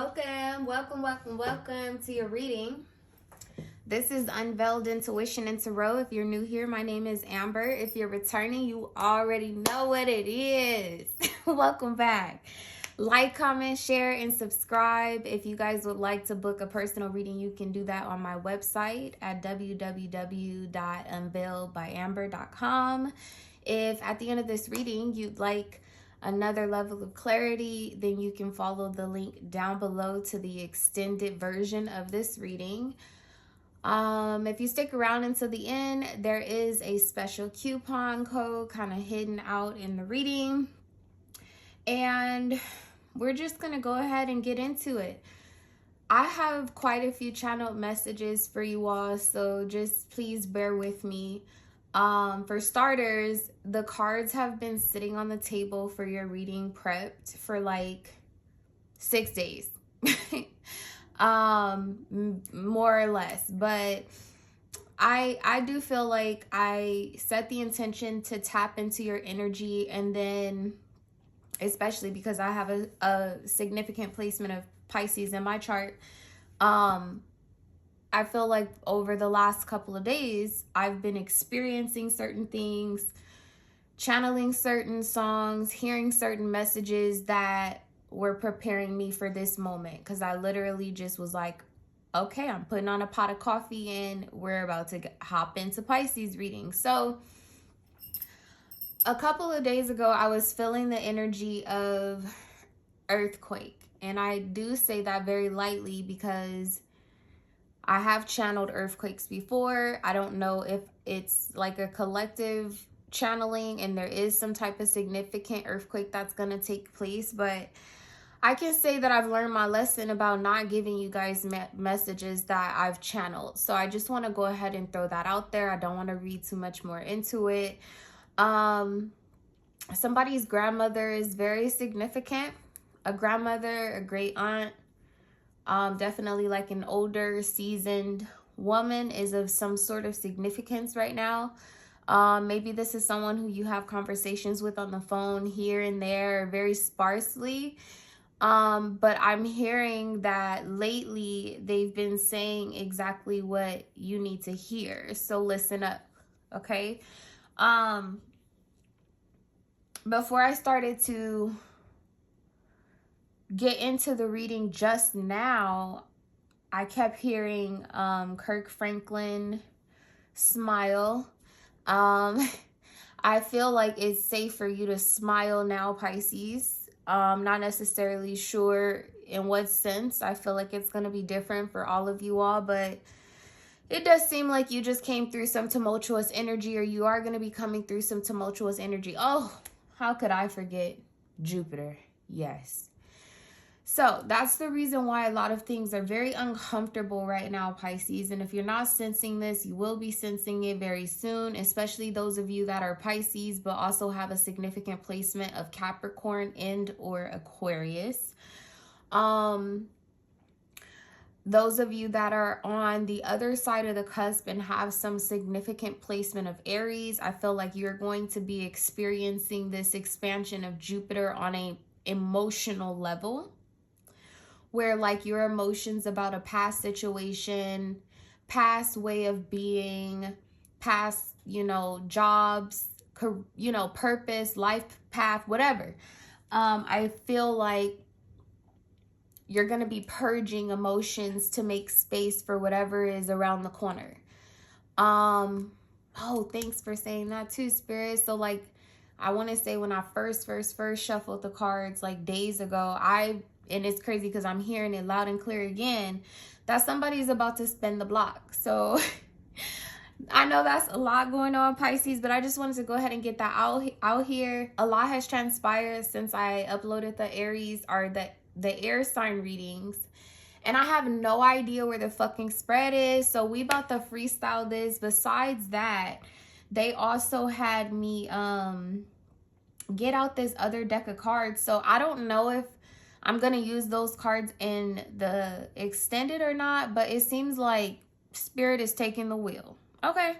Welcome to your reading. This is Unveiled Intuition and Tarot. If you're new here, my name is Amber. If you're returning, you already know what it is. Welcome back. Like, comment, share, and subscribe. If you guys would like to book a personal reading, you can do that on my website at www.UnveiledByAmber.com. If at the end of this reading you'd like another level of clarity, then you can follow the link down below to the extended version of this reading. If you stick around until the end, there is a special coupon code kind of hidden out in the reading. And we're just going to go ahead and get into it. I have quite a few channeled messages for you all, so just please bear with me. For starters, the cards have been sitting on the table for your reading prepped for like 6 days. More or less, but I do feel like I set the intention to tap into your energy, and then especially because I have a significant placement of Pisces in my chart, I feel like over the last couple of days, I've been experiencing certain things, channeling certain songs, hearing certain messages that were preparing me for this moment. Because I literally just was like, okay, I'm putting on a pot of coffee and we're about to hop into Pisces reading. So a couple of days ago, I was feeling the energy of earthquake. And I do say that very lightly because I have channeled earthquakes before. I don't know if it's like a collective channeling and there is some type of significant earthquake that's going to take place, but I can say that I've learned my lesson about not giving you guys messages that I've channeled. So I just want to go ahead and throw that out there. I don't want to read too much more into it. Somebody's grandmother is very significant. A grandmother, a great aunt, definitely like an older, seasoned woman is of some sort of significance right now. Maybe this is someone who you have conversations with on the phone here and there, very sparsely. But I'm hearing that lately they've been saying exactly what you need to hear. So listen up, okay? Before I started to get into the reading just now, I kept hearing Kirk Franklin smile. I feel like it's safe for you to smile now, Pisces. Not necessarily sure in what sense. I feel like it's going to be different for all of you all, but it does seem like you just came through some tumultuous energy, or you are going to be coming through some tumultuous energy. Oh, how could I forget Jupiter? Yes. So that's the reason why a lot of things are very uncomfortable right now, Pisces. And if you're not sensing this, you will be sensing it very soon, especially those of you that are Pisces, but also have a significant placement of Capricorn and or Aquarius. Those of you that are on the other side of the cusp and have some significant placement of Aries, I feel like you're going to be experiencing this expansion of Jupiter on a emotional level, where like your emotions about a past situation, past way of being, past, jobs, purpose, life path, whatever. I feel like you're going to be purging emotions to make space for whatever is around the corner. Oh, thanks for saying that too, Spirit. So like, I want to say when I first shuffled the cards like days ago, and it's crazy because I'm hearing it loud and clear again, that somebody's about to spin the block. So I know that's a lot going on, Pisces, but I just wanted to go ahead and get that out here. A lot has transpired since I uploaded the Aries or the air sign readings, and I have no idea where the fucking spread is. So we about to freestyle this. Besides that, they also had me get out this other deck of cards. So I don't know if I'm going to use those cards in the extended or not, but it seems like Spirit is taking the wheel. Okay.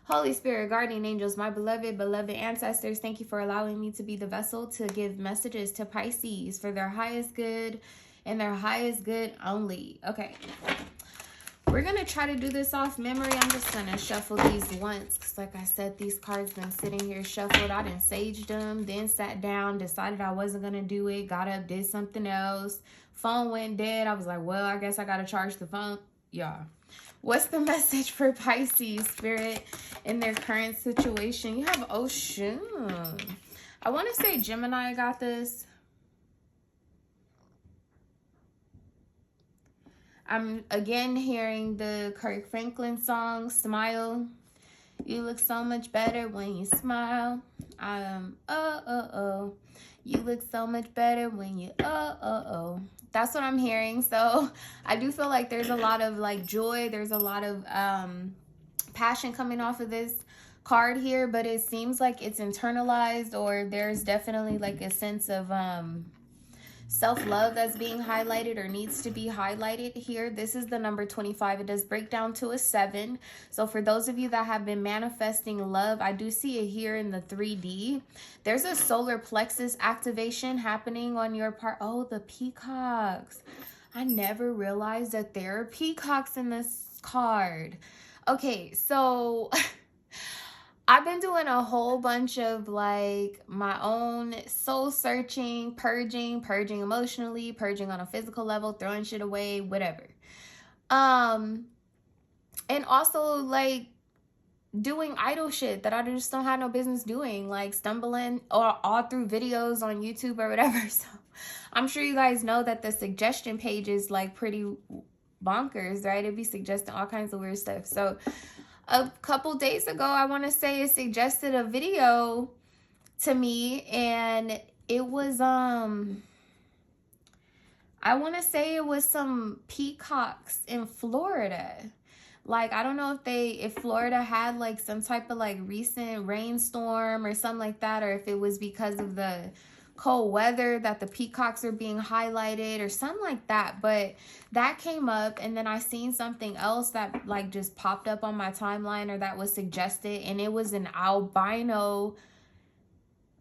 Holy Spirit, guardian angels, my beloved ancestors, thank you for allowing me to be the vessel to give messages to Pisces for their highest good and their highest good only. Okay. We're going to try to do this off memory. I'm just going to shuffle these once. Because like I said, these cards been sitting here shuffled. I done saged them. Then sat down. Decided I wasn't going to do it. Got up. Did something else. Phone went dead. I was like, well, I guess I got to charge the phone. Yeah. What's the message for Pisces, Spirit, in their current situation? You have Ocean. I want to say Gemini got this. I'm again hearing the Kirk Franklin song, Smile. You look so much better when you smile. You look so much better when you, That's what I'm hearing. So I do feel like there's a lot of like joy. There's a lot of passion coming off of this card here, but it seems like it's internalized, or there's definitely like a sense of self-love that's being highlighted or needs to be highlighted here. This is the number 25. It does break down to a 7. So for those of you that have been manifesting love, I do see it here in the 3D. There's a solar plexus activation happening on your part. Oh, the peacocks. I never realized that there are peacocks in this card. Okay, so I've been doing a whole bunch of like my own soul searching, purging emotionally, purging on a physical level, throwing shit away, whatever. And also like doing idle shit that I just don't have no business doing, like stumbling or all through videos on YouTube or whatever. So I'm sure you guys know that the suggestion page is like pretty bonkers, right? It'd be suggesting all kinds of weird stuff. So a couple days ago, I want to say, it suggested a video to me, and it was I want to say it was some peacocks in Florida. Like, I don't know if Florida had like some type of like recent rainstorm or something like that, or if it was because of the cold weather that the peacocks are being highlighted or something like that. But that came up, and then I seen something else that like just popped up on my timeline, or that was suggested, and it was an albino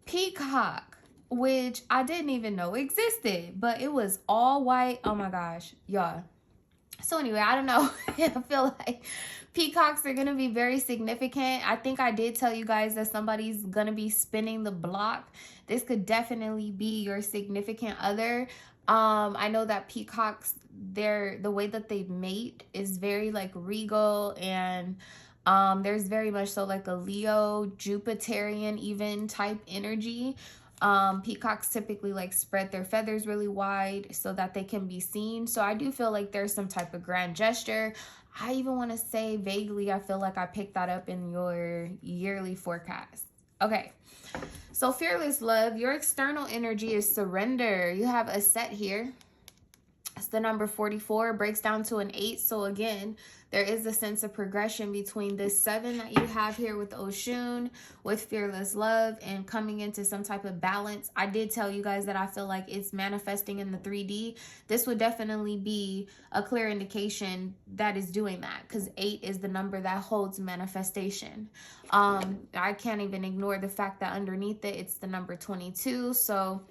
peacock, which I didn't even know existed, but it was all white. Oh my gosh, y'all. So anyway, I don't know. I feel like peacocks are going to be very significant. I think I did tell you guys that somebody's going to be spinning the block. This could definitely be your significant other. I know that peacocks, the way that they mate is very like regal, and there's very much so like a Leo, Jupiterian even type energy. Peacocks typically like spread their feathers really wide so that they can be seen. So I do feel like there's some type of grand gesture. I even want to say vaguely, I feel like I picked that up in your yearly forecast. Okay. So fearless love, your external energy is surrender. You have a set here. It's the number 44, breaks down to an 8. So again, there is a sense of progression between this 7 that you have here with Oshun, with fearless love, and coming into some type of balance. I did tell you guys that I feel like it's manifesting in the 3D. This would definitely be a clear indication that is doing that, because 8 is the number that holds manifestation. I can't even ignore the fact that underneath it, it's the number 22. So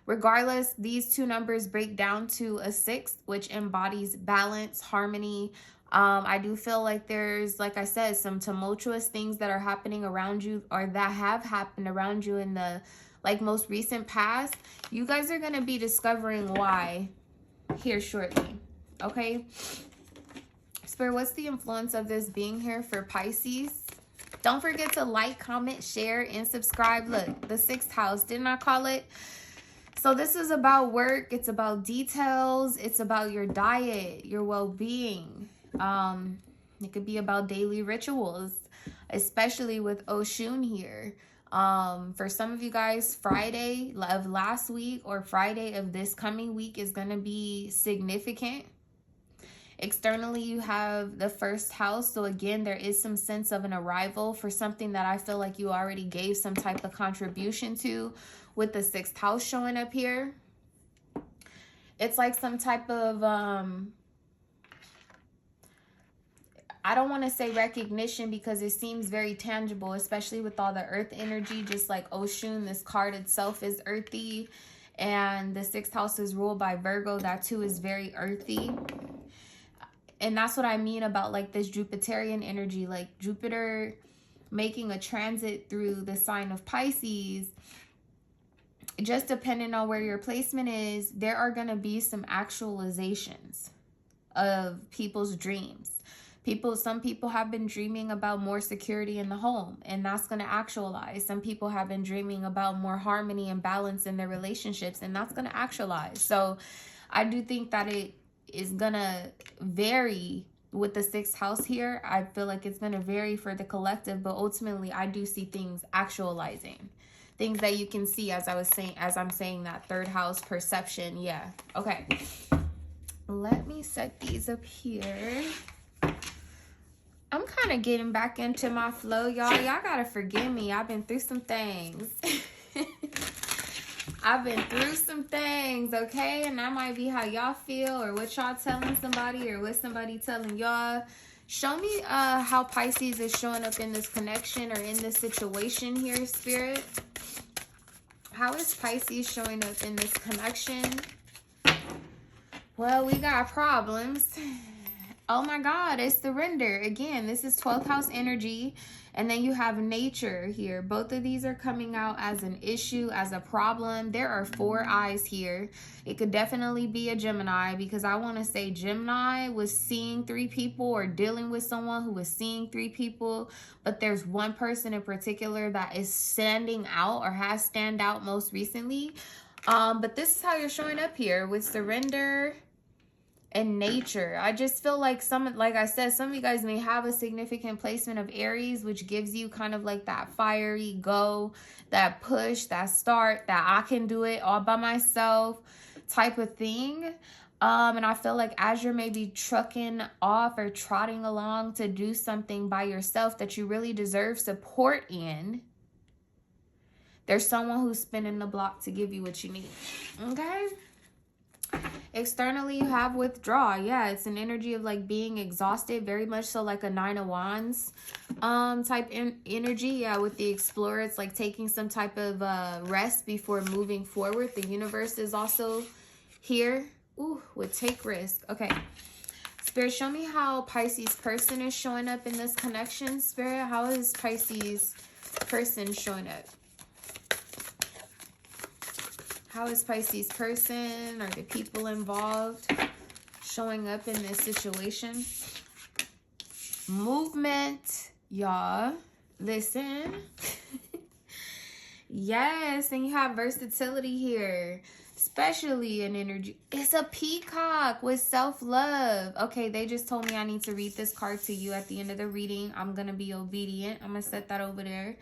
regardless, these two numbers break down to a 6, which embodies balance, harmony. I do feel like there's, like I said, some tumultuous things that are happening around you, or that have happened around you in the like most recent past. You guys are going to be discovering why here shortly. Okay. Spirit, what's the influence of this being here for Pisces? Don't forget to like, comment, share, and subscribe. Look, the 6th house, didn't I call it? So this is about work. It's about details. It's about your diet, your well-being. It could be about daily rituals, especially with Oshun here. For some of you guys, Friday of last week or Friday of this coming week is going to be significant. Externally, you have the 1st house. So again, there is some sense of an arrival for something that I feel like you already gave some type of contribution to, with the 6th house showing up here. It's like some type of, I don't want to say recognition, because it seems very tangible, especially with all the earth energy, just like Oshun. This card itself is earthy. And the 6th house is ruled by Virgo. That too is very earthy. And that's what I mean about like this Jupiterian energy, like Jupiter making a transit through the sign of Pisces. Just depending on where your placement is, there are going to be some actualizations of people's dreams. Some people have been dreaming about more security in the home, and that's going to actualize. Some people have been dreaming about more harmony and balance in their relationships, and that's going to actualize. So I do think that it is going to vary with the 6th house here. I feel like it's going to vary for the collective, but ultimately I do see things actualizing. Things that you can see as I'm saying that 3rd house perception. Yeah. Okay. Let me set these up here. I'm kind of getting back into my flow, y'all. Y'all gotta forgive me. I've been through some things. I've been through some things, okay? And that might be how y'all feel, or what y'all telling somebody, or what somebody telling y'all. Show me how Pisces is showing up in this connection or in this situation here, Spirit. How is Pisces showing up in this connection? Well, we got problems. Oh my God, it's surrender. Again, this is 12th house energy. And then you have nature here. Both of these are coming out as an issue, as a problem. There are 4 eyes here. It could definitely be a Gemini, because I want to say Gemini was seeing 3 people or dealing with someone who was seeing 3 people. But there's one person in particular that is standing out or has stand out most recently. But this is how you're showing up here with surrender and nature. I just feel like like I said, some of you guys may have a significant placement of Aries, which gives you kind of like that fiery go, that push, that start, that I can do it all by myself type of thing. And I feel like as you're maybe trucking off or trotting along to do something by yourself that you really deserve support in, there's someone who's spinning the block to give you what you need. Okay? Externally, you have withdraw. Yeah, it's an energy of like being exhausted, very much so like a 9 of Wands type energy. Yeah, with the Explorer, it's like taking some type of rest before moving forward. The universe is also here. Ooh, with take risk. Okay, Spirit, show me how Pisces person is showing up in this connection. Spirit, how is Pisces person showing up? How is Pisces person or the people involved showing up in this situation? Movement, y'all. Listen. Yes, and you have versatility here, especially in energy. It's a peacock with self-love. Okay, they just told me I need to read this card to you at the end of the reading. I'm going to be obedient. I'm going to set that over there.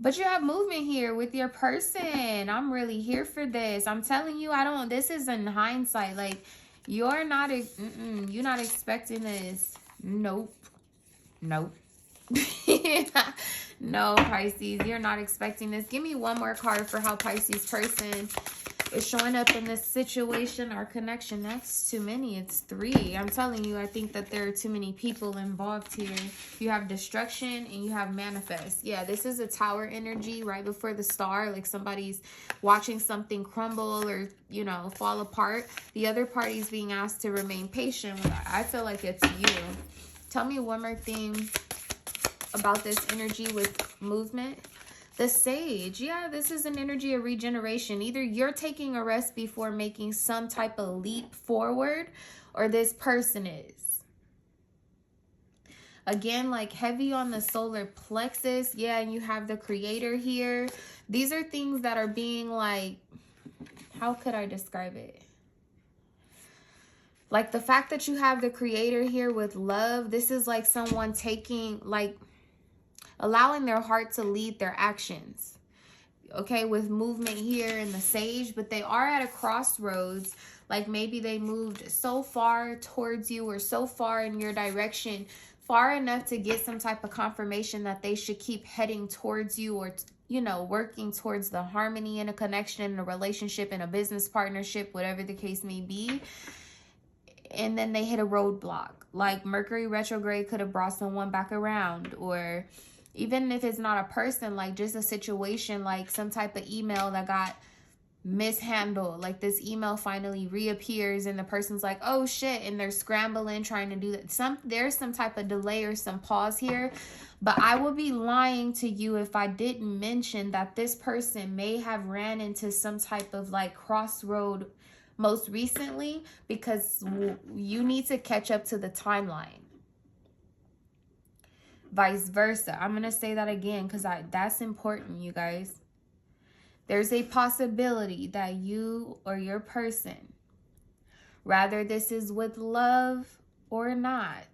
But you have movement here with your person. I'm really here for this. I'm telling you, this is in hindsight. Like, you're not expecting this. Nope. No, Pisces, you're not expecting this. Give me one more card for how Pisces person is showing up in this situation or connection. That's too many. It's 3. I'm telling you, I think that there are too many people involved here. You have destruction and you have manifest. Yeah, this is a tower energy right before the star. Like somebody's watching something crumble or, fall apart. The other party's being asked to remain patient. I feel like it's you. Tell me one more thing about this energy with movement. The Sage. Yeah, this is an energy of regeneration. Either you're taking a rest before making some type of leap forward, or this person is. Again, like heavy on the solar plexus. Yeah, and you have the Creator here. These are things that are being like, how could I describe it? Like the fact that you have the Creator here with love. This is like someone taking, like, allowing their heart to lead their actions. Okay, with movement here in the Sage, but they are at a crossroads. Like maybe they moved so far towards you or so far in your direction, far enough to get some type of confirmation that they should keep heading towards you, or working towards the harmony in a connection, in a relationship, in a business partnership, whatever the case may be. And then they hit a roadblock. Like Mercury retrograde could have brought someone back around, or even if it's not a person, like just a situation, like some type of email that got mishandle. Like this email finally reappears and the person's like, oh shit, and they're scrambling trying to do that. There's some type of delay or some pause here, but I would be lying to you if I didn't mention that this person may have ran into some type of like crossroad most recently, because you need to catch up to the timeline. Vice versa. I'm going to say that again because that's important, you guys. There's a possibility that you or your person, whether this is with love or not,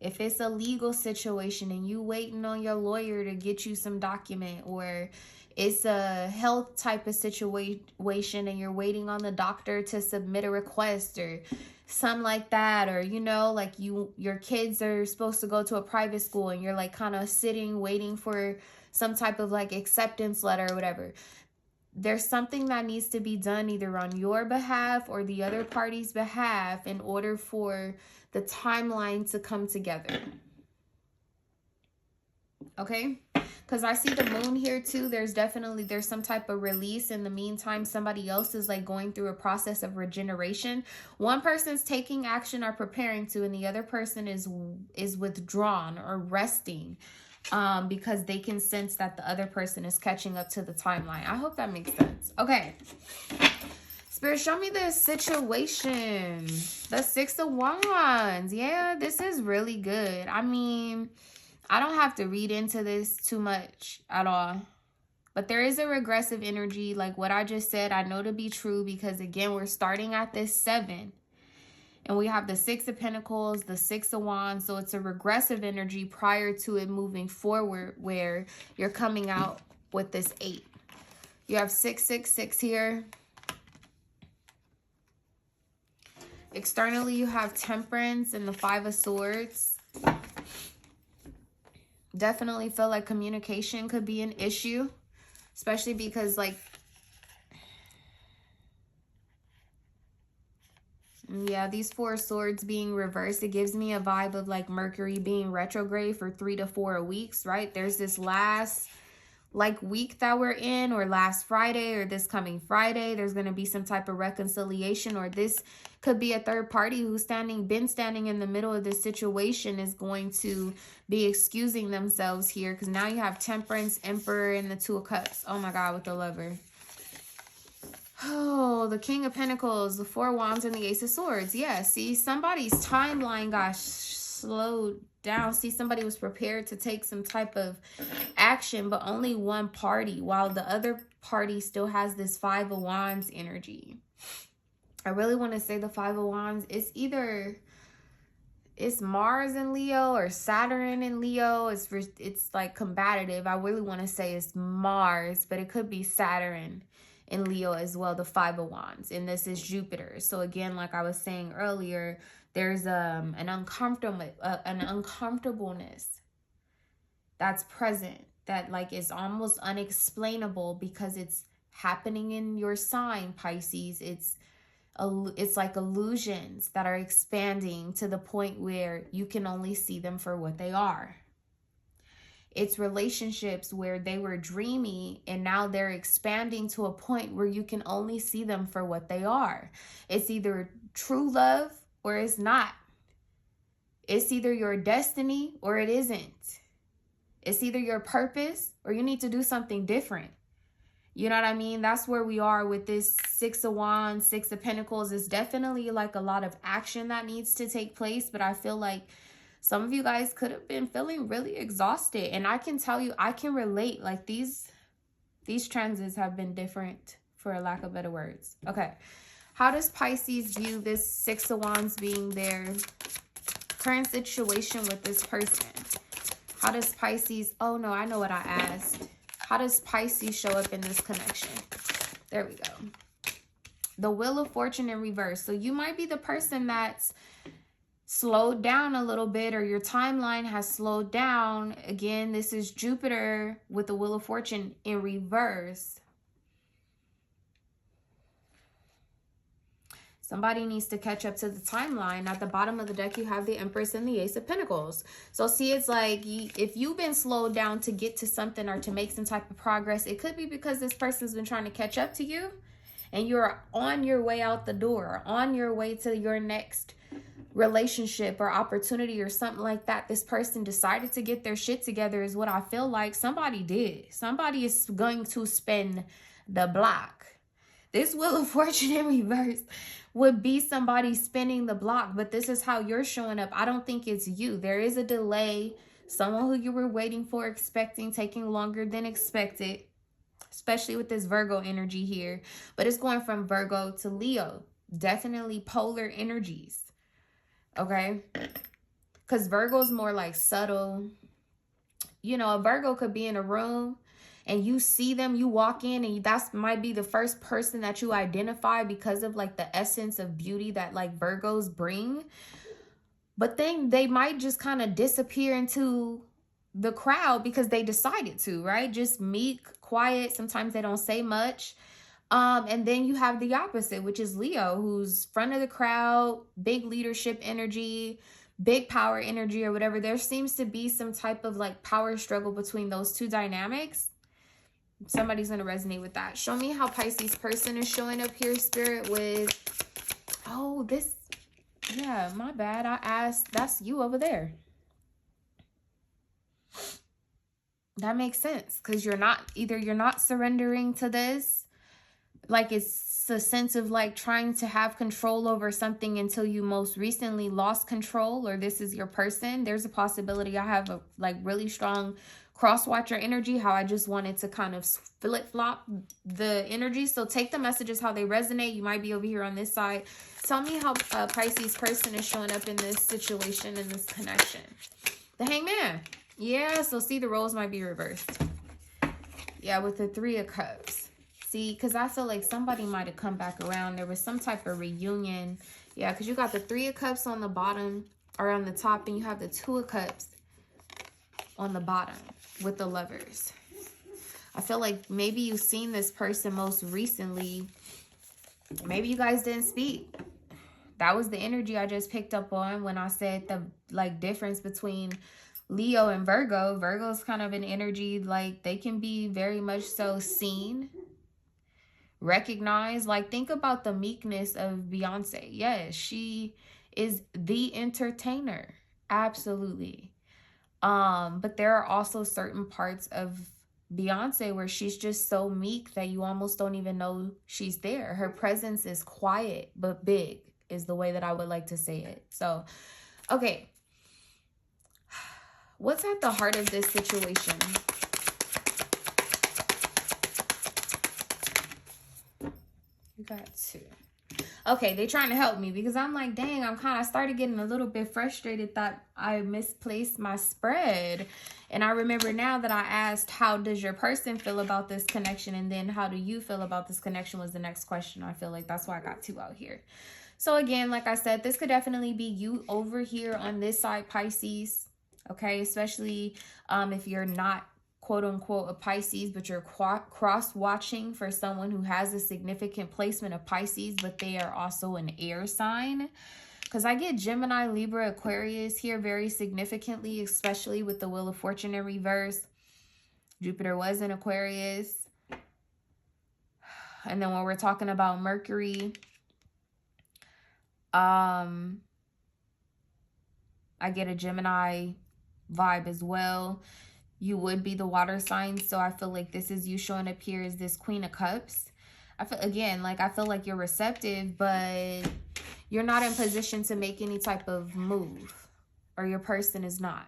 if it's a legal situation and you waiting on your lawyer to get you some document, or it's a health type of situation and you're waiting on the doctor to submit a request or something like that, or you know, like your kids are supposed to go to a private school and you're like kind of sitting waiting for some type of like acceptance letter or whatever. There's something that needs to be done either on your behalf or the other party's behalf in order for the timeline to come together. Okay? Because I see the moon here too. There's some type of release. In the meantime, somebody else is like going through a process of regeneration. One person's taking action or preparing to, and the other person is withdrawn or resting. Because they can sense that the other person is catching up to the timeline. I hope that makes sense. Okay. Spirit, show me the situation. The Six of Wands. Yeah, this is really good. I mean, I don't have to read into this too much at all. But there is a regressive energy. Like what I just said, I know to be true because, again, we're starting at this 7. And we have the 6 of Pentacles, the 6 of Wands. So it's a regressive energy prior to it moving forward, where you're coming out with this 8. You have 666 here. Externally, you have Temperance and the 5 of Swords. Definitely feel like communication could be an issue, especially because, like, yeah, these 4 swords being reversed, it gives me a vibe of like Mercury being retrograde for 3 to 4 weeks, right? There's this last like week that we're in, or last Friday, or this coming Friday, there's going to be some type of reconciliation, or this could be a third party who's been standing in the middle of this situation is going to be excusing themselves here, because now you have Temperance, Emperor, and the 2 of Cups. Oh my God, with the Lover. Oh, the King of Pentacles, the 4 Wands, and the Ace of Swords. Yeah, see, somebody's timeline got slowed down. See, somebody was prepared to take some type of action, but only one party, while the other party still has this 5 of Wands energy. I really want to say the 5 of Wands is either it's Mars in Leo or Saturn in Leo. It's like combative. I really want to say it's Mars, but it could be Saturn in Leo as well, the 5 of Wands, and this is Jupiter. So again, like I was saying earlier, there's an uncomfortableness that's present that like is almost unexplainable because it's happening in your sign, Pisces. It's like illusions that are expanding to the point where you can only see them for what they are. It's relationships where they were dreamy and now they're expanding to a point where you can only see them for what they are. It's either true love or it's not. It's either your destiny or it isn't. It's either your purpose or you need to do something different. You know what I mean? That's where we are with this 6 of Wands, 6 of Pentacles. It's definitely like a lot of action that needs to take place, but I feel like some of you guys could have been feeling really exhausted. And I can tell you, I can relate. Like these transits have been different, for a lack of better words. Okay. How does Pisces view this 6 of Wands being their current situation with this person? How does Pisces... Oh, no, I know what I asked. How does Pisces show up in this connection? There we go. The Wheel of Fortune in reverse. So you might be the person that's slowed down a little bit, or your timeline has slowed down. Again, this is Jupiter with the Wheel of Fortune in reverse. Somebody needs to catch up to the timeline. At the bottom of the deck, you have the Empress and the Ace of Pentacles. So see, it's like if you've been slowed down to get to something or to make some type of progress, it could be because this person's been trying to catch up to you. and you're on your way out the door, on your way to your next relationship or opportunity or something like that. This person decided to get their shit together is what I feel like. Somebody did. Somebody is going to spin the block. This Wheel of Fortune in reverse would be somebody spinning the block, but this is how you're showing up. I don't think it's you. There is a delay. Someone who you were waiting for, expecting, taking longer than expected, especially with this Virgo energy here. But it's going from Virgo to Leo. Definitely polar energies. Okay? Because Virgo's more like subtle. You know, a Virgo could be in a room and you see them, you walk in, and that might be the first person that you identify because of like the essence of beauty that like Virgos bring. But then they might just kind of disappear into the crowd because they decided to, right? Just meek, quiet. Sometimes they don't say much. And then you have the opposite, which is Leo, who's front of the crowd, big leadership energy, big power energy or whatever. There seems to be some type of like power struggle between those two dynamics. Somebody's going to resonate with that. Show me how Pisces person is showing up here, Spirit, with, oh, this, yeah, my bad. I asked, that's you over there. That makes sense because you're not surrendering to this. Like it's a sense of like trying to have control over something until you most recently lost control, or this is your person. There's a possibility I have a like really strong cross-watcher energy, how I just wanted to kind of flip-flop the energy. So take the messages how they resonate. You might be over here on this side. Tell me how Pisces person is showing up in this situation, in this connection. The Hangman. Yeah, so see, the roles might be reversed. Yeah, with the Three of Cups. See, because I feel like somebody might have come back around. There was some type of reunion. Yeah, because you got the Three of Cups on the bottom or on the top, and you have the Two of Cups on the bottom with the Lovers. I feel like maybe you've seen this person most recently. Maybe you guys didn't speak. That was the energy I just picked up on when I said the like difference between Leo and Virgo. Virgo's kind of an energy like they can be very much so seen, recognized. Like think about the meekness of Beyonce. Yes, she is the entertainer. Absolutely. But there are also certain parts of Beyonce where she's just so meek that you almost don't even know she's there. Her presence is quiet but big is the way that I would like to say it. So, okay. What's at the heart of this situation? You got two. Okay, they're trying to help me because I'm like, dang, I started getting a little bit frustrated that I misplaced my spread. And I remember now that I asked, how does your person feel about this connection? And then how do you feel about this connection was the next question. I feel like that's why I got two out here. So again, like I said, this could definitely be you over here on this side, Pisces. Okay, especially if you're not quote unquote a Pisces, but you're cross watching for someone who has a significant placement of Pisces, but they are also an air sign. Because I get Gemini, Libra, Aquarius here very significantly, especially with the Wheel of Fortune in reverse. Jupiter was in Aquarius. And then when we're talking about Mercury, I get a Gemini vibe as well. You would be the water sign, so I feel like this is you showing up here as this Queen of Cups. I feel like you're receptive, but you're not in position to make any type of move, or your person is not.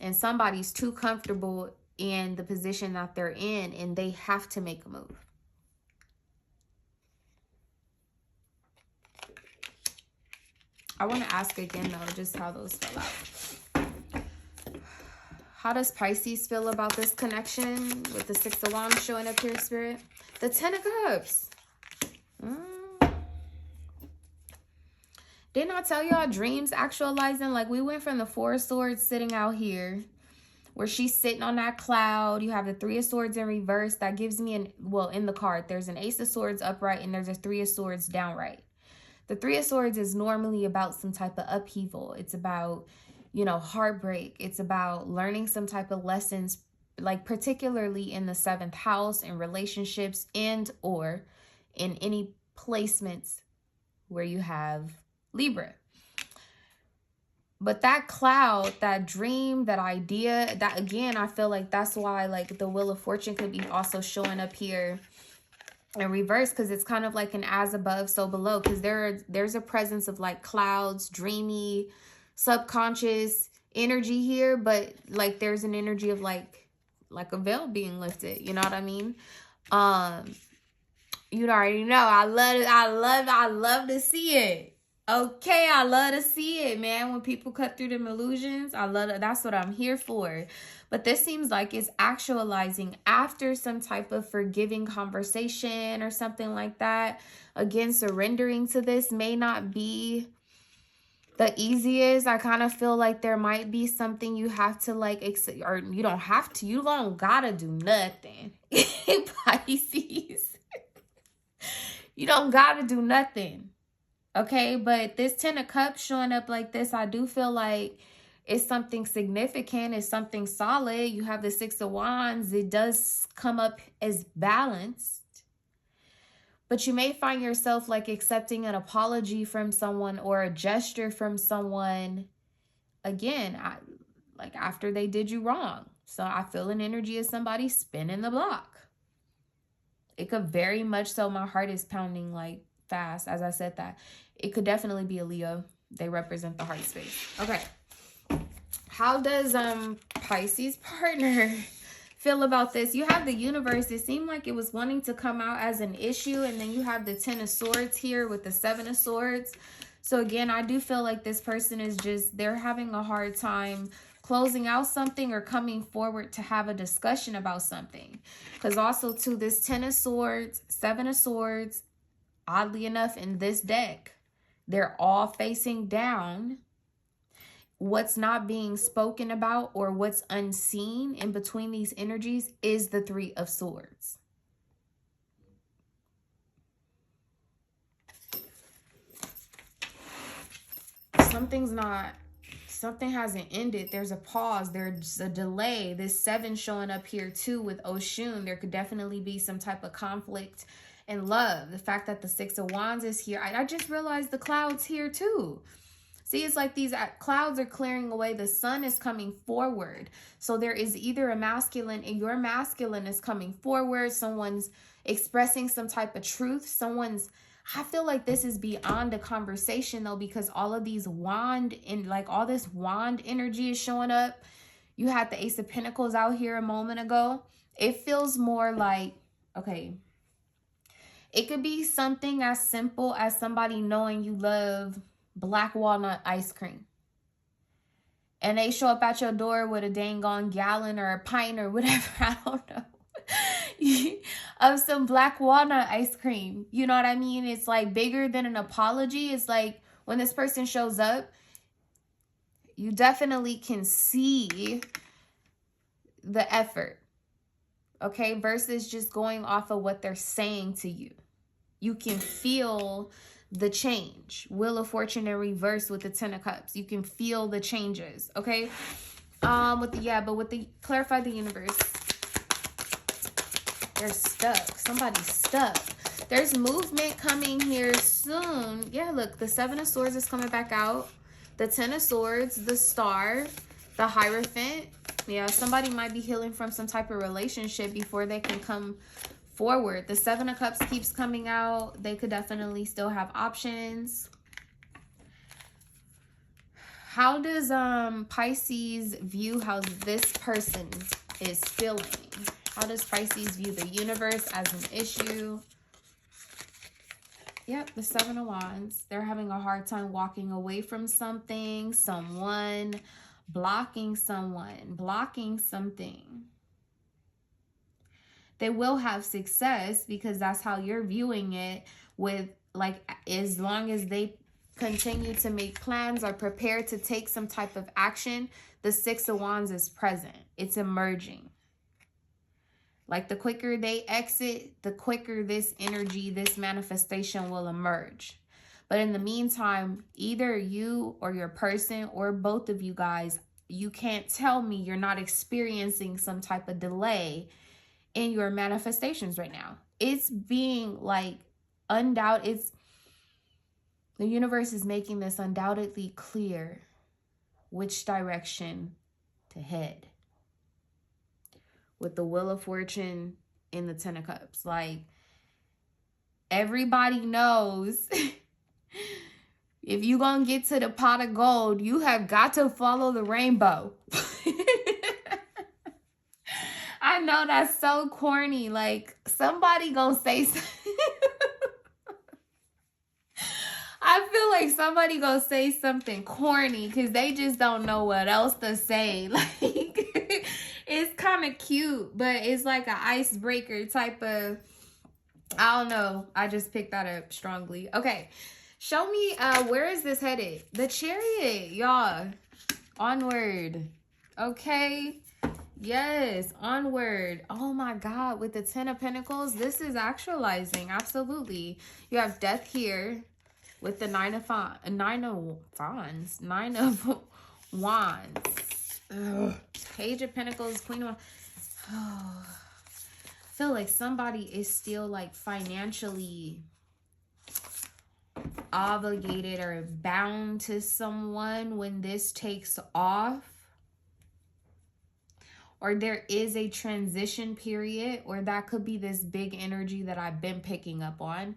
And somebody's too comfortable in the position that they're in, and they have to make a move. I want to ask again, though, just how those fell out. How does Pisces feel about this connection with the Six of Wands showing up here, Spirit? The Ten of Cups. Didn't I tell y'all dreams actualizing? Like we went from the Four of Swords sitting out here where she's sitting on that cloud. You have the Three of Swords in reverse. That gives me in the card, there's an Ace of Swords upright and there's a Three of Swords downright. The Three of Swords is normally about some type of upheaval. It's about, heartbreak. It's about learning some type of lessons, like particularly in the 7th house, in relationships, and or in any placements where you have Libra. But that cloud, that dream, that idea, that again, I feel like that's why like the Wheel of Fortune could be also showing up here in reverse, because it's kind of like an as above, so below, because there's a presence of like clouds, dreamy, subconscious energy here, but like there's an energy of like a veil being lifted, you know what I mean? You already know I love to see it. Okay, I love to see it, man. When people cut through them illusions, I love it. That's what I'm here for. But this seems like it's actualizing after some type of forgiving conversation or something like that. Again, surrendering to this may not be the easiest. I kind of feel like there might be something you have to like, or you don't have to. You don't gotta do nothing. Pisces. You don't gotta do nothing. Okay, but this 10 of Cups showing up like this, I do feel like it's something significant. It's something solid. You have the 6 of Wands. It does come up as balanced. But you may find yourself like accepting an apology from someone or a gesture from someone. Again, like after they did you wrong. So I feel an energy of somebody spinning the block. It could very much so, my heart is pounding like fast as I said that. It could definitely be a Leo. They represent the heart space. Okay. How does Pisces partner feel about this? You have the universe. It seemed like it was wanting to come out as an issue. And then you have the 10 of Swords here with the 7 of Swords. So again, I do feel like this person is just, they're having a hard time closing out something or coming forward to have a discussion about something. Because also too, this 10 of Swords, 7 of Swords, oddly enough, in this deck, they're all facing down. What's not being spoken about or what's unseen in between these energies is the 3 of Swords. Something hasn't ended. There's a pause. There's a delay. This 7 showing up here too with Oshun. There could definitely be some type of conflict in love. The fact that the 6 of Wands is here. I just realized the clouds here too. See, it's like these clouds are clearing away. The sun is coming forward. So there is either a masculine, and your masculine is coming forward. Someone's expressing some type of truth. I feel like this is beyond a conversation though, because all of these wand and like all this wand energy is showing up. You had the Ace of Pentacles out here a moment ago. It feels more like, okay, it could be something as simple as somebody knowing you love black walnut ice cream. And they show up at your door with a dang on gallon or a pint or whatever, I don't know, of some black walnut ice cream. You know what I mean? It's like bigger than an apology. It's like when this person shows up, you definitely can see the effort. Okay, versus just going off of what they're saying to you. You can feel the change. Wheel of Fortune in reverse with the 10 of Cups. You can feel the changes, okay? Clarify the universe. They're stuck. Somebody's stuck. There's movement coming here soon. Yeah, look, the 7 of Swords is coming back out. The 10 of Swords, the Star, the Hierophant. Yeah, somebody might be healing from some type of relationship before they can come forward. The 7 of Cups keeps coming out. They could definitely still have options. How does Pisces view how this person is feeling? How does Pisces view the universe as an issue? Yep, the 7 of Wands. They're having a hard time walking away from something, someone, blocking someone, blocking something. They will have success because that's how you're viewing it, with like, as long as they continue to make plans or prepare to take some type of action, the 6 of Wands is present. It's emerging. Like the quicker they exit, the quicker this energy, this manifestation will emerge. But in the meantime, either you or your person or both of you guys you can't tell me you're not experiencing some type of delay in your manifestations right now. It's being like it's the universe is making this undoubtedly clear which direction to head. With the Wheel of Fortune in the Ten of Cups. Like, everybody knows if you gonna get to the pot of gold, you have got to follow the rainbow. I know that's so corny. Like, somebody gonna say something. I feel like somebody gonna say something corny because they just don't know what else to say. Like, it's kind of cute, but it's like an icebreaker type of, I don't know. I just picked that up strongly. Okay, show me, where is this headed? The Chariot, y'all. Onward. Okay. Yes, onward. Oh my God, with the Ten of Pentacles, this is actualizing. Absolutely. You have Death here with the Nine of Wands. Ugh. Page of Pentacles, Queen of Wands. Oh. I feel like somebody is still like financially obligated or bound to someone when this takes off. Or there is a transition period, or that could be this big energy that I've been picking up on.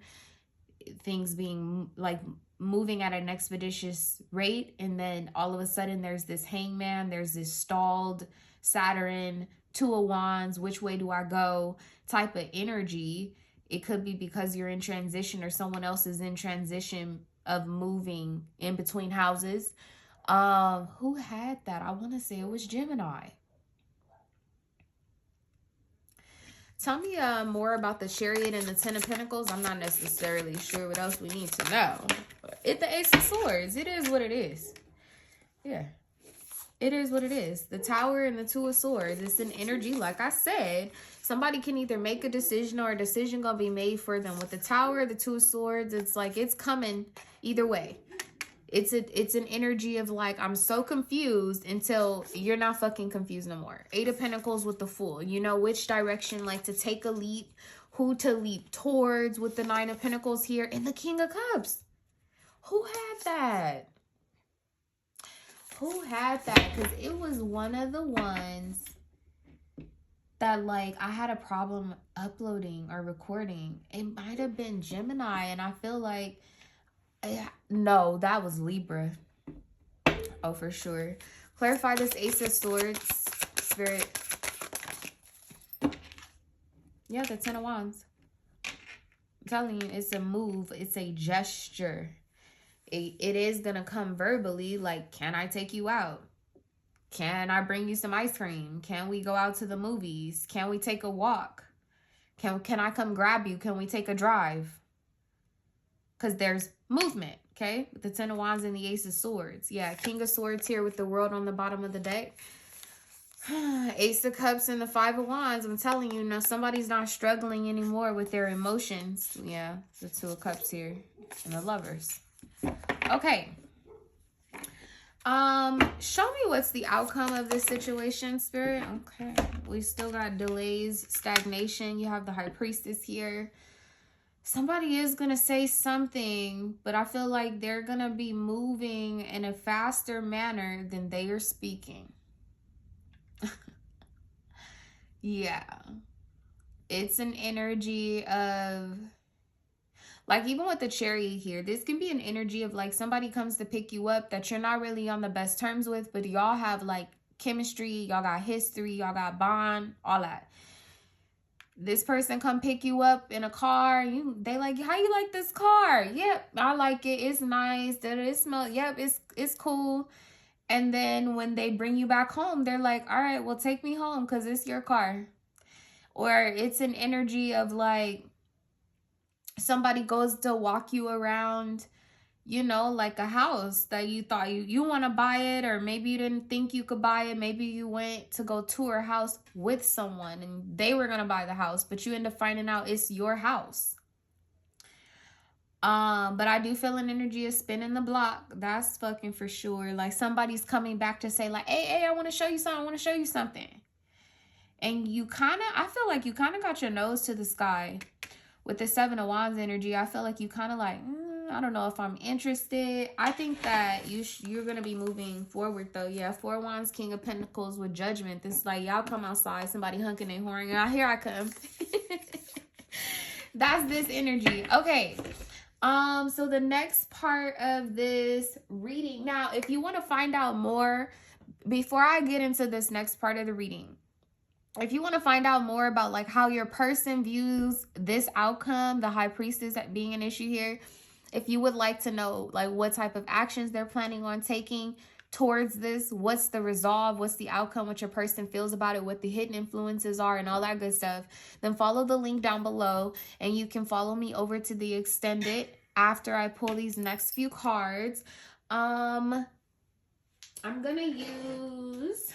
Things being like moving at an expeditious rate, and then all of a sudden there's this Hangman, there's this stalled Saturn, Two of Wands, which way do I go type of energy. It could be because you're in transition or someone else is in transition of moving in between houses. Who had that? I want to say it was Gemini. Tell me more about the Chariot and the Ten of Pentacles. I'm not necessarily sure what else we need to know. The Ace of Swords. It is what it is. Yeah. It is what it is. The Tower and the Two of Swords. It's an energy, like I said. Somebody can either make a decision or a decision gonna be made for them. With the Tower, the Two of Swords, it's like it's coming either way. It's an energy of like, I'm so confused until you're not fucking confused no more. Eight of Pentacles with the Fool. You know which direction, like to take a leap, who to leap towards with the Nine of Pentacles here. And the King of Cups. Who had that? Who had that? Because it was one of the ones that like I had a problem uploading or recording. It might have been Gemini, and I feel like, no, that was Libra. Oh, for sure. Clarify this Ace of Swords, Spirit. Yeah, the Ten of Wands. I'm telling you, it's a move. It's a gesture. It is going to come verbally, like, can I take you out? Can I bring you some ice cream? Can we go out to the movies? Can we take a walk? Can I come grab you? Can we take a drive? Because there's movement, okay? With the Ten of Wands and the Ace of Swords. Yeah, King of Swords here with the World on the bottom of the deck. Ace of Cups and the Five of Wands. I'm telling you, no, somebody's not struggling anymore with their emotions. Yeah, the Two of Cups here and the Lovers. Okay. Show me what's the outcome of this situation, Spirit. Okay. We still got delays, stagnation. You have the High Priestess here. Somebody is going to say something, but I feel like they're going to be moving in a faster manner than they are speaking. Yeah. It's an energy of, like, even with the Chariot here, this can be an energy of, like, somebody comes to pick you up that you're not really on the best terms with, but y'all have, like, chemistry, y'all got history, y'all got bond, all that. This person come pick you up in a car. They like, how you like this car? Yep, I like it. It's nice. It smells. Yep, it's cool. And then when they bring you back home, they're like, all right, well, take me home because it's your car. Or it's an energy of like somebody goes to walk you around, you know, like a house that you thought you want to buy it, or maybe you didn't think you could buy it. Maybe you went to go tour a house with someone and they were going to buy the house, but you end up finding out it's your house. But I do feel an energy of spinning the block. That's fucking for sure. Like somebody's coming back to say like, hey, I want to show you something. I want to show you something. And you kind of, I feel like you kind of got your nose to the sky with the Seven of Wands energy. I feel like you kind of like, I don't know if I'm interested. I think that you're going to be moving forward though. Yeah, Four of Wands, King of Pentacles with Judgment. This is like, y'all come outside, somebody hunking and horning. Here I come. That's this energy. Okay. So the next part of this reading. Now, if you want to find out more, before I get into this next part of the reading, if you want to find out more about like how your person views this outcome, the High Priestess being an issue here, if you would like to know like what type of actions they're planning on taking towards this, what's the resolve, what's the outcome, what your person feels about it, what the hidden influences are and all that good stuff, then follow the link down below and you can follow me over to the extended after I pull these next few cards. I'm gonna use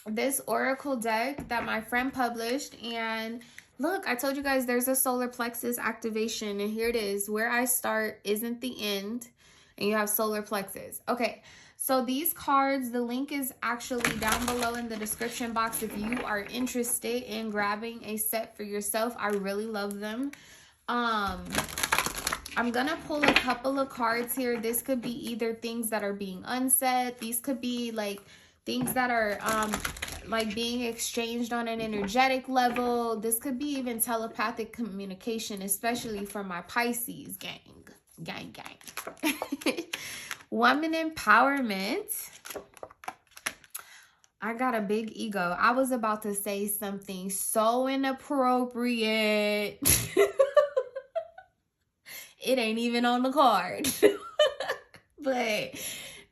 this oracle deck that my friend published, and look, I told you guys there's a solar plexus activation, and here it is. Where I start isn't the end, and you have solar plexus. Okay, so these cards, the link is actually down below in the description box if you are interested in grabbing a set for yourself. I really love them. I'm gonna pull a couple of cards here. This could be either things that are being unsaid. These could be like things that are like being exchanged on an energetic level. This could be even telepathic communication, especially for my Pisces gang. Woman empowerment. I got a big ego. I was about to say something so inappropriate. It ain't even on the card. But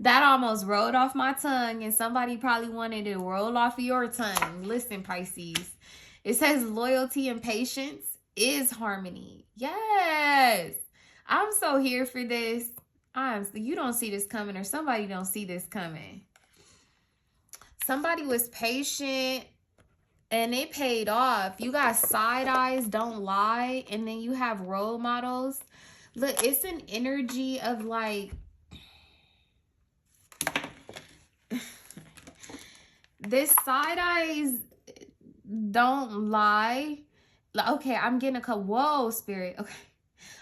that almost rolled off my tongue, and somebody probably wanted it to roll off of your tongue. Listen, Pisces. It says loyalty and patience is harmony. Yes. I'm so here for this. You don't see this coming, or somebody don't see this coming. Somebody was patient and it paid off. You got side eyes, don't lie, and then you have role models. Look, it's an energy of like, this side eyes don't lie. Okay, I'm getting a couple. Whoa, spirit. Okay,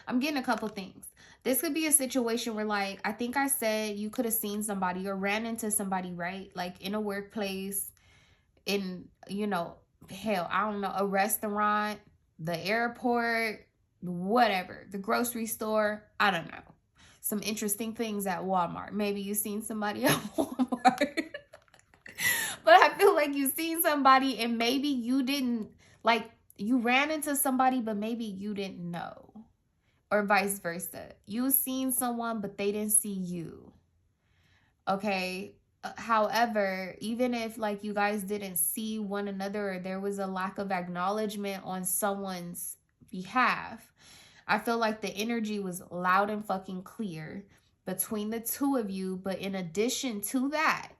I'm getting a couple things. This could be a situation where, like, I think I said you could have seen somebody or ran into somebody, right? Like in a workplace, in, you know, hell, I don't know, a restaurant, the airport, whatever, the grocery store. I don't know. Some interesting things at Walmart. Maybe you've seen somebody at Walmart. But I feel like you've seen somebody and maybe you didn't, like, you ran into somebody, but maybe you didn't know. Or vice versa. You've seen someone, but they didn't see you. Okay? However, even if, like, you guys didn't see one another or there was a lack of acknowledgement on someone's behalf, I feel like the energy was loud and fucking clear between the two of you. But in addition to that,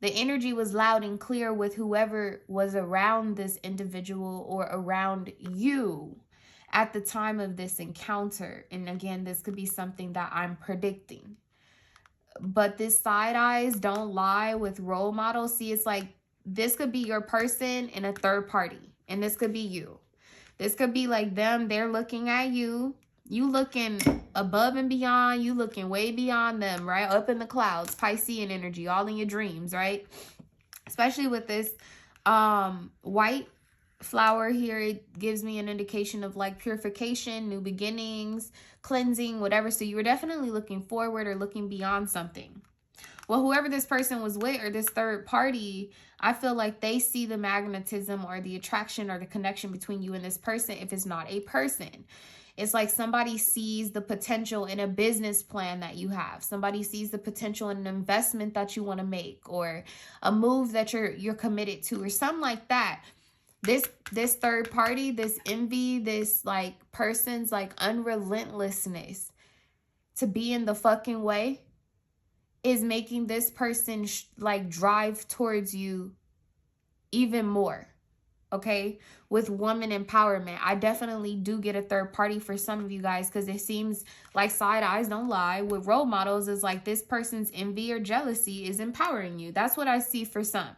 the energy was loud and clear with whoever was around this individual or around you at the time of this encounter. And again, this could be something that I'm predicting. But this side eyes don't lie with role models. See, it's like this could be your person in a third party. And this could be you. This could be like them. They're looking at you. You looking above and beyond. You looking way beyond them, right? Up in the clouds. Piscean energy, all in your dreams, right? Especially with this white flower here, it gives me an indication of like purification, new beginnings, cleansing, whatever. So you were definitely looking forward or looking beyond something. Well, whoever this person was with or this third party, I feel like they see the magnetism or the attraction or the connection between you and this person if it's not a person. It's like somebody sees the potential in a business plan that you have. Somebody sees the potential in an investment that you want to make or a move that you're committed to or something like that. This third party, this envy, this like person's like unrelentlessness to be in the fucking way is making this person like drive towards you even more. okay, with woman empowerment. I definitely do get a third party for some of you guys, because it seems like side eyes don't lie. With role models, is like this person's envy or jealousy is empowering you. That's what I see for some,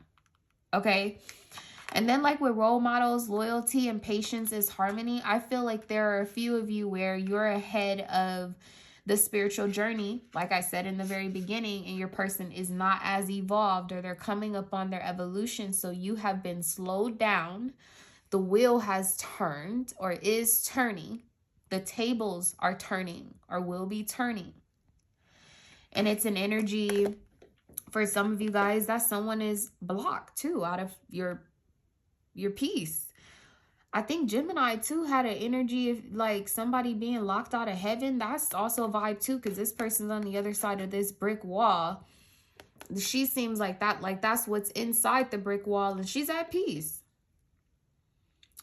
okay? And then like with role models, loyalty and patience is harmony. I feel like there are a few of you where you're ahead of the spiritual journey, like I said in the very beginning, and your person is not as evolved, or they're coming up on their evolution. So you have been slowed down. The wheel has turned or is turning. The tables are turning or will be turning. And it's an energy for some of you guys that someone is blocked too out of your peace. I think Gemini too had an energy of like somebody being locked out of heaven. That's also a vibe too, because this person's on the other side of this brick wall. She seems like that, like that's what's inside the brick wall, and she's at peace.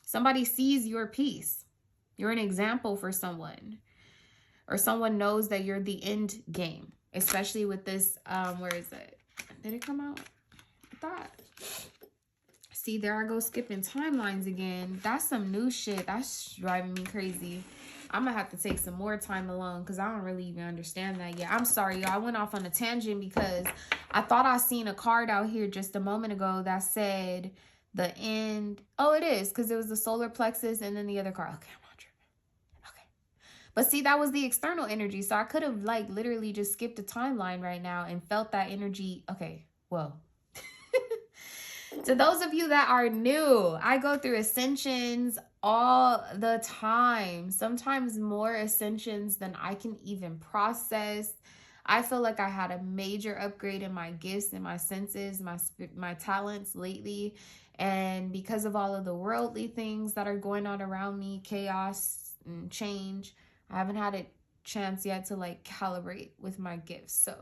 Somebody sees your peace. You're an example for someone, or someone knows that you're the end game, especially with this, where is it? Did it come out? I thought. See, there I go skipping timelines again. That's some new shit. That's driving me crazy. I'm going to have to take some more time alone, because I don't really even understand that yet. I'm sorry, y'all. I went off on a tangent because I thought I seen a card out here just a moment ago that said the end. Oh, it is, because it was the solar plexus and then the other card. Okay, I'm not tripping. Okay. But see, that was the external energy. So I could have like literally just skipped a timeline right now and felt that energy. Okay, whoa. To those of you that are new, I go through ascensions all the time. Sometimes more ascensions than I can even process. I feel like I had a major upgrade in my gifts and my senses, my talents lately. And because of all of the worldly things that are going on around me, chaos and change, I haven't had a chance yet to like calibrate with my gifts. So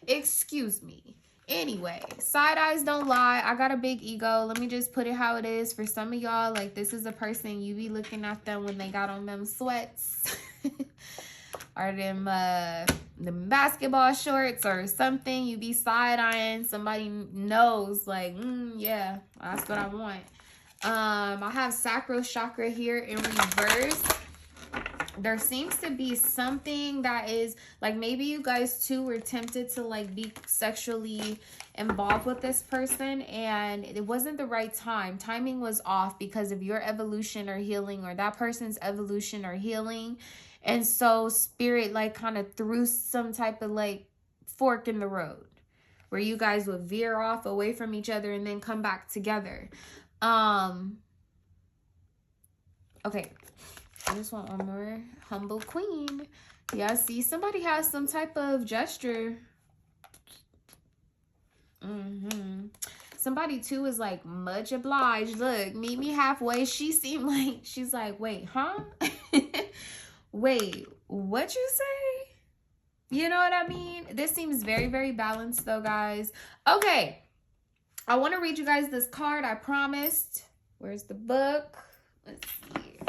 excuse me. Anyway, side eyes don't lie. I got a big ego. Let me just put it how it is. For some of y'all, like this is a person you be looking at them when they got on them sweats or them basketball shorts or something. You be side eyeing. Somebody knows like, yeah, that's what I want. I have sacral chakra here in reverse. There seems to be something that is like, maybe you guys too were tempted to like be sexually involved with this person, and it wasn't the right time. Timing was off because of your evolution or healing, or that person's evolution or healing. And so spirit like kind of threw some type of like fork in the road where you guys would veer off away from each other and then come back together. Okay. I just want one more. Humble queen. Yeah, see, somebody has some type of gesture. Somebody too is like, much obliged. Look, meet me halfway. She seemed like, she's like, wait, huh? Wait, what you say? You know what I mean? This seems very, very balanced though, guys. Okay. I want to read you guys this card. I promised. Where's the book? Let's see.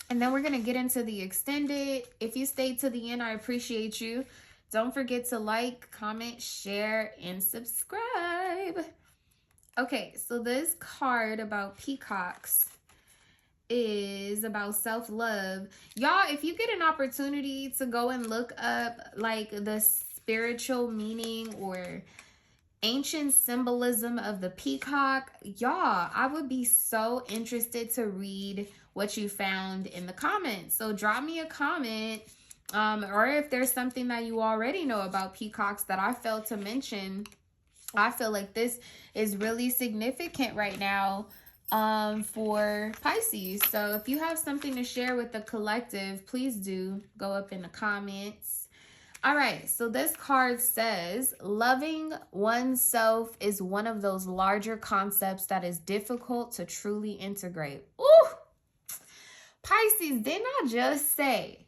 And then we're going to get into the extended. If you stayed to the end, I appreciate you. Don't forget to like, comment, share, and subscribe. Okay, so this card about peacocks is about self-love. Y'all, if you get an opportunity to go and look up like the spiritual meaning or ancient symbolism of the peacock, y'all, I would be so interested to read what you found in the comments. So drop me a comment, or if there's something that you already know about peacocks that I failed to mention. I feel like this is really significant right now for Pisces. So if you have something to share with the collective, please do go up in the comments. All right, so this card says, loving oneself is one of those larger concepts that is difficult to truly integrate. Ooh! Pisces, didn't I just say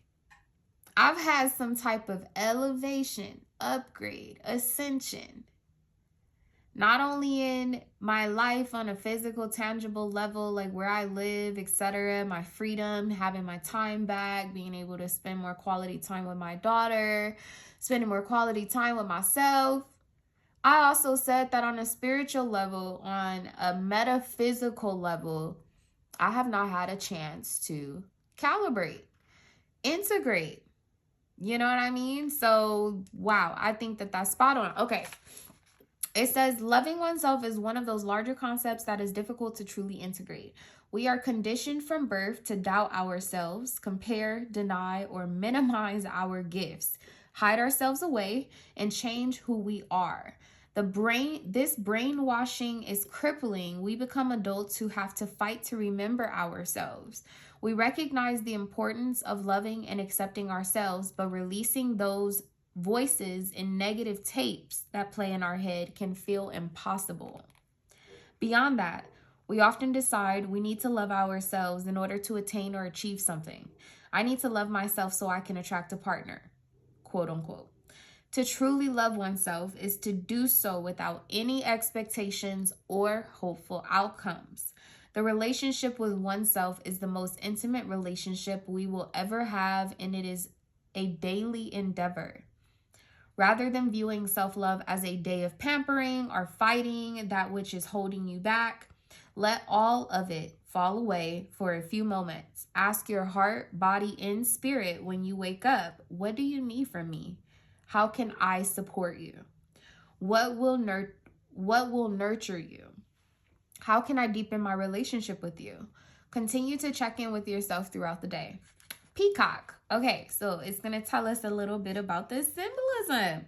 I've had some type of elevation, upgrade, ascension, not only in my life on a physical, tangible level, like where I live, etc., my freedom, having my time back, being able to spend more quality time with my daughter, spending more quality time with myself, I also said that on a spiritual level, on a metaphysical level, I have not had a chance to calibrate, integrate. You know what I mean? So, wow, I think that that's spot on. Okay. It says loving oneself is one of those larger concepts that is difficult to truly integrate. We are conditioned from birth to doubt ourselves, compare, deny, or minimize our gifts, hide ourselves away, and change who we are. This brainwashing is crippling. We become adults who have to fight to remember ourselves. We recognize the importance of loving and accepting ourselves, but releasing those voices and negative tapes that play in our head can feel impossible. Beyond that, we often decide we need to love ourselves in order to attain or achieve something. I need to love myself so I can attract a partner, quote unquote. To truly love oneself is to do so without any expectations or hopeful outcomes. The relationship with oneself is the most intimate relationship we will ever have, and it is a daily endeavor. Rather than viewing self-love as a day of pampering or fighting that which is holding you back, let all of it fall away for a few moments. Ask your heart, body, and spirit when you wake up, what do you need from me? How can I support you? What will nurture you? How can I deepen my relationship with you? Continue to check in with yourself throughout the day. Peacock. Okay, so it's going to tell us a little bit about this symbolism.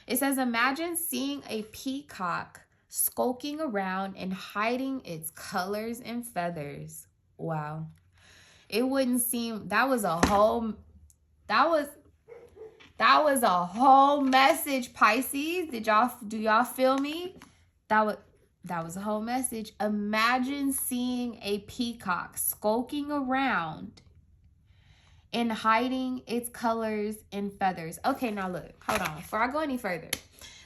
It says, imagine seeing a peacock skulking around and hiding its colors and feathers. Wow. It wouldn't seem, that was a whole message, Pisces. Do y'all feel me? That was a whole message. Imagine seeing a peacock skulking around and hiding its colors and feathers. Okay, now look, hold on. Before I go any further,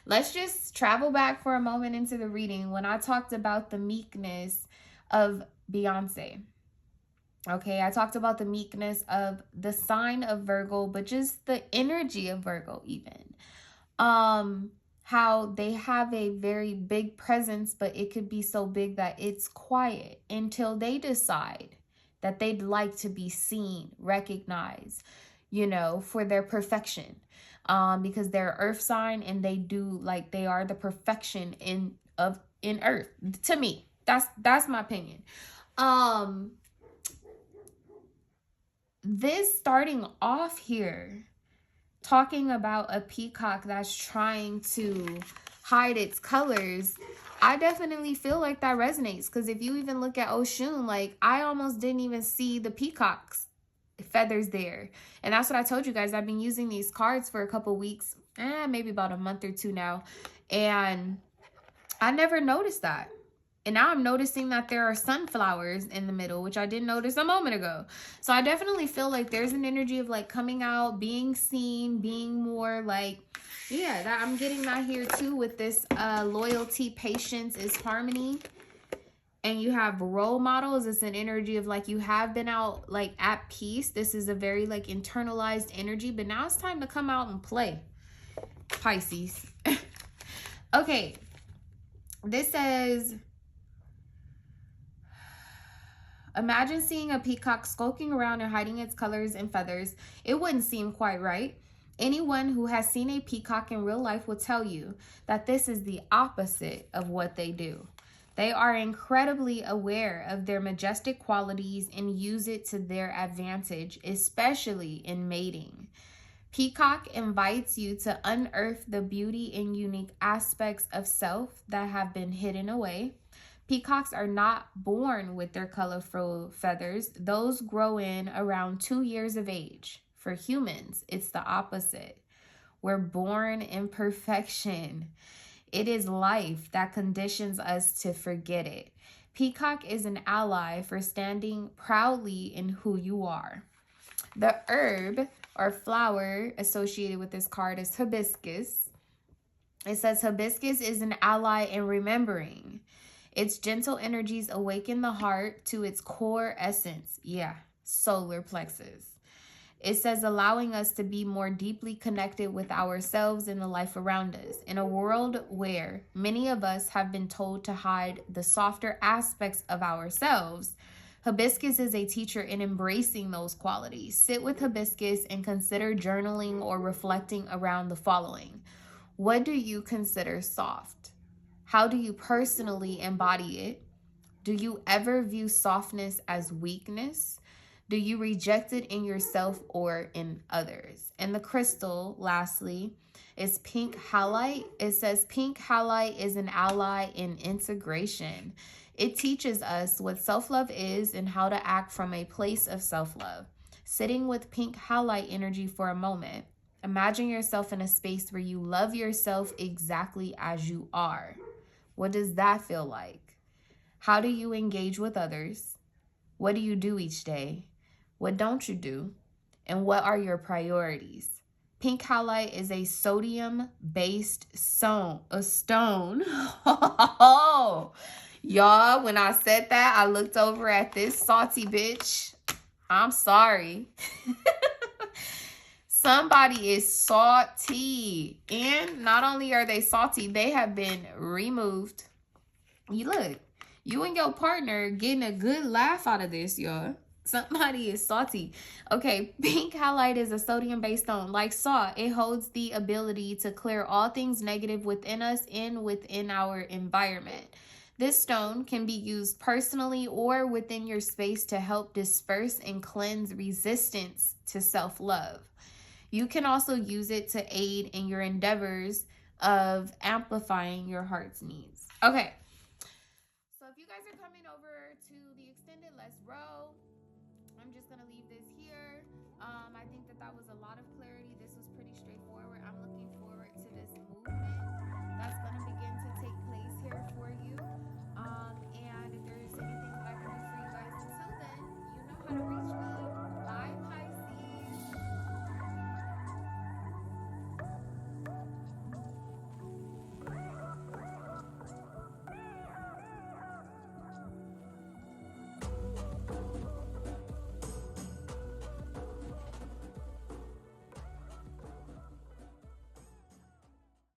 let's just travel back for a moment into the reading when I talked about the meekness of Beyonce. Okay, I talked about the meekness of the sign of Virgo, but just the energy of Virgo even. How they have a very big presence, but it could be so big that it's quiet until they decide that they'd like to be seen, recognized, for their perfection. Because they're earth sign and they are the perfection in earth. To me, that's my opinion. This starting off here, talking about a peacock that's trying to hide its colors, I definitely feel like that resonates. Because if you even look at Oshun, like, I almost didn't even see the peacock's feathers there. And that's what I told you guys. I've been using these cards for a couple weeks, maybe about a month or two now. And I never noticed that. And now I'm noticing that there are sunflowers in the middle, which I didn't notice a moment ago. So I definitely feel like there's an energy of like coming out, being seen, being more like, yeah, that I'm getting that here too with this loyalty, patience is harmony. And you have role models. It's an energy of like you have been out like at peace. This is a very like internalized energy, but now it's time to come out and play, Pisces. Okay, this says, imagine seeing a peacock skulking around and hiding its colors and feathers. It wouldn't seem quite right. Anyone who has seen a peacock in real life will tell you that this is the opposite of what they do. They are incredibly aware of their majestic qualities and use it to their advantage, especially in mating. Peacock invites you to unearth the beauty and unique aspects of self that have been hidden away. Peacocks are not born with their colorful feathers. Those grow in around 2 years of age. For humans, it's the opposite. We're born in perfection. It is life that conditions us to forget it. Peacock is an ally for standing proudly in who you are. The herb or flower associated with this card is hibiscus. It says hibiscus is an ally in remembering. Its gentle energies awaken the heart to its core essence. Yeah, solar plexus. It says allowing us to be more deeply connected with ourselves and the life around us. In a world where many of us have been told to hide the softer aspects of ourselves, hibiscus is a teacher in embracing those qualities. Sit with hibiscus and consider journaling or reflecting around the following. What do you consider soft? How do you personally embody it? Do you ever view softness as weakness? Do you reject it in yourself or in others? And the crystal, lastly, is pink halite. It says pink halite is an ally in integration. It teaches us what self-love is and how to act from a place of self-love. Sitting with pink halite energy for a moment, imagine yourself in a space where you love yourself exactly as you are. What does that feel like? How do you engage with others? What do you do each day? What don't you do? And what are your priorities? Pink halite is a sodium-based stone. Oh, y'all, when I said that, I looked over at this salty bitch. I'm sorry. Somebody is salty. And not only are they salty, they have been removed. You look, you and your partner getting a good laugh out of this, y'all. Somebody is salty. Okay, pink halite is a sodium-based stone. Like salt, it holds the ability to clear all things negative within us and within our environment. This stone can be used personally or within your space to help disperse and cleanse resistance to self-love. You can also use it to aid in your endeavors of amplifying your heart's needs. Okay. So if you guys are coming over to the extended Let's Roll, I'm just going to leave this here. I think that was a lot of clarity.